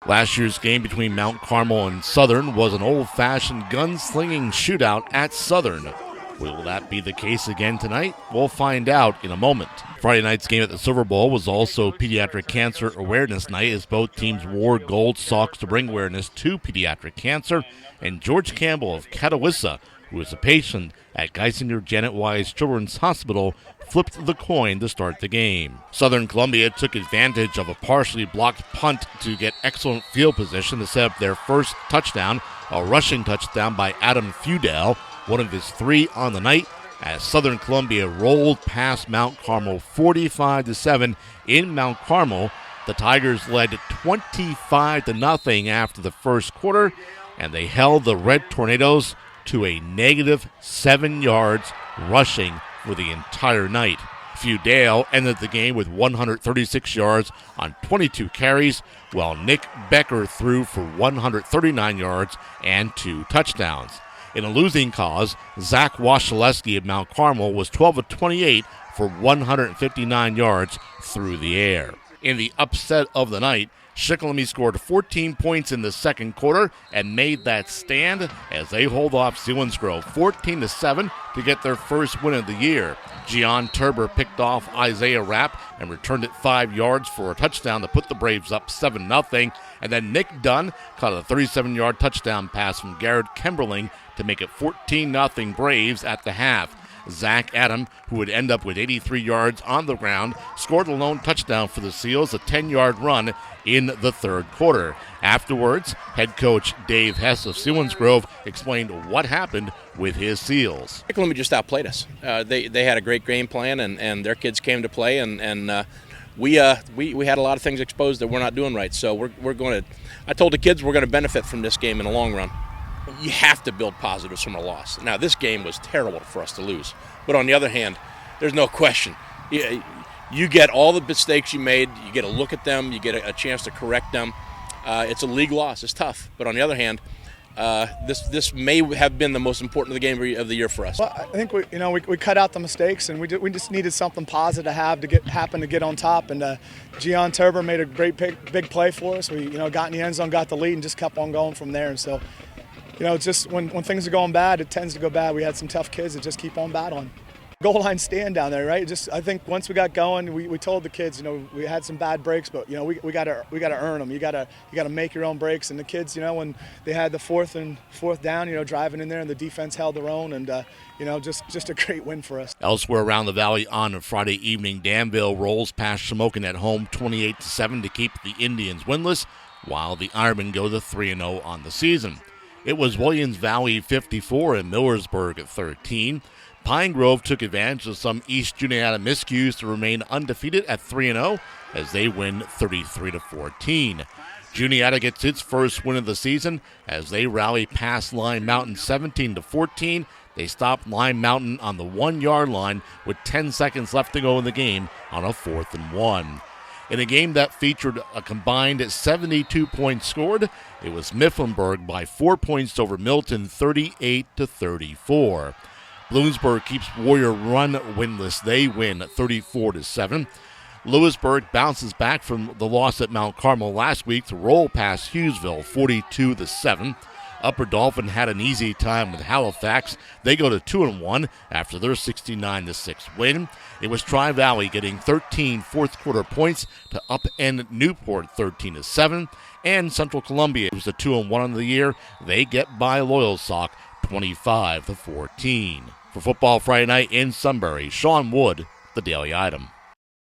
Last year's game between Mount Carmel and Southern was an old-fashioned gunslinging shootout at Southern. Will that be the case again tonight? We'll find out in a moment. Friday night's game at the Silver Bowl was also Pediatric Cancer Awareness Night, as both teams wore gold socks to bring awareness to pediatric cancer. And George Campbell of Catawissa, who is a patient at Geisinger Janet Wise Children's Hospital, flipped the coin to start the game. Southern Columbia took advantage of a partially blocked punt to get excellent field position to set up their first touchdown, a rushing touchdown by Adam Feudale, one of his 3 on the night, as Southern Columbia rolled past Mount Carmel 45-7 in Mount Carmel. The Tigers led 25-0 after the first quarter, and they held the Red Tornadoes to a -7 yards rushing for the entire night. Feudale ended the game with 136 yards on 22 carries, while Nick Becker threw for 139 yards and 2 touchdowns. In a losing cause, Zach Wasilewski of Mount Carmel was 12 of 28 for 159 yards through the air. In the upset of the night, Shikellamy scored 14 points in the second quarter and made that stand as they hold off Selinsgrove 14-7 to get their first win of the year. Gian Turber picked off Isaiah Rapp and returned it 5 yards for a touchdown to put the Braves up 7-0. And then Nick Dunn caught a 37-yard touchdown pass from Garrett Kimberling to make it 14-0 Braves at the half. Zach Adam, who would end up with 83 yards on the ground, scored a lone touchdown for the Seals, a 10-yard run in the third quarter. Afterwards, head coach Dave Hess of Selinsgrove explained what happened with his Seals. Shikellamy just outplayed us. They had a great game plan, and their kids came to play, and we had a lot of things exposed that we're not doing right. So we're going to. I told the kids we're going to benefit from this game in the long run. You have to build positives from a loss. Now, this game was terrible for us to lose. But on the other hand, there's no question. You get all the mistakes you made. You get a look at them. You get a chance to correct them. It's a league loss. It's tough. But on the other hand, this may have been the most important game of the year for us. Well, I think we cut out the mistakes, and we just needed something positive to have to get on top. And Gian Turber made a great big play for us. We got in the end zone, got the lead, and just kept on going from there. And so. Just when things are going bad, it tends to go bad. We had some tough kids that just keep on battling. Goal line stand down there, right? I think once we got going, we told the kids, we had some bad breaks, but we got to earn them. You got to make your own breaks. And the kids, when they had the fourth down, driving in there, and the defense held their own, and just a great win for us. Elsewhere around the valley on a Friday evening, Danville rolls past Shamokin at home 28-7 to keep the Indians winless, while the Ironmen go to 3-0 on the season. It was Williams Valley 54 and Millersburg at 13. Pine Grove took advantage of some East Juniata miscues to remain undefeated at 3-0 as they win 33-14. Juniata gets its first win of the season as they rally past Lime Mountain 17-14. They stopped Lime Mountain on the 1-yard line with 10 seconds left to go in the game on a 4th and 1. In a game that featured a combined 72 points scored, it was Mifflinburg by 4 points over Milton, 38-34. Bloomsburg keeps Warrior Run winless. They win 34-7. Lewisburg bounces back from the loss at Mount Carmel last week to roll past Hughesville, 42-7. Upper Dauphin had an easy time with Halifax. They go to 2-1 after their 69-6 win. It was Tri-Valley getting 13 fourth-quarter points to upend Newport 13-7. And Central Columbia, who's the 2-1 of the year, they get by Loyalsock 25-14. For Football Friday night in Sunbury, Shawn Wood, The Daily Item.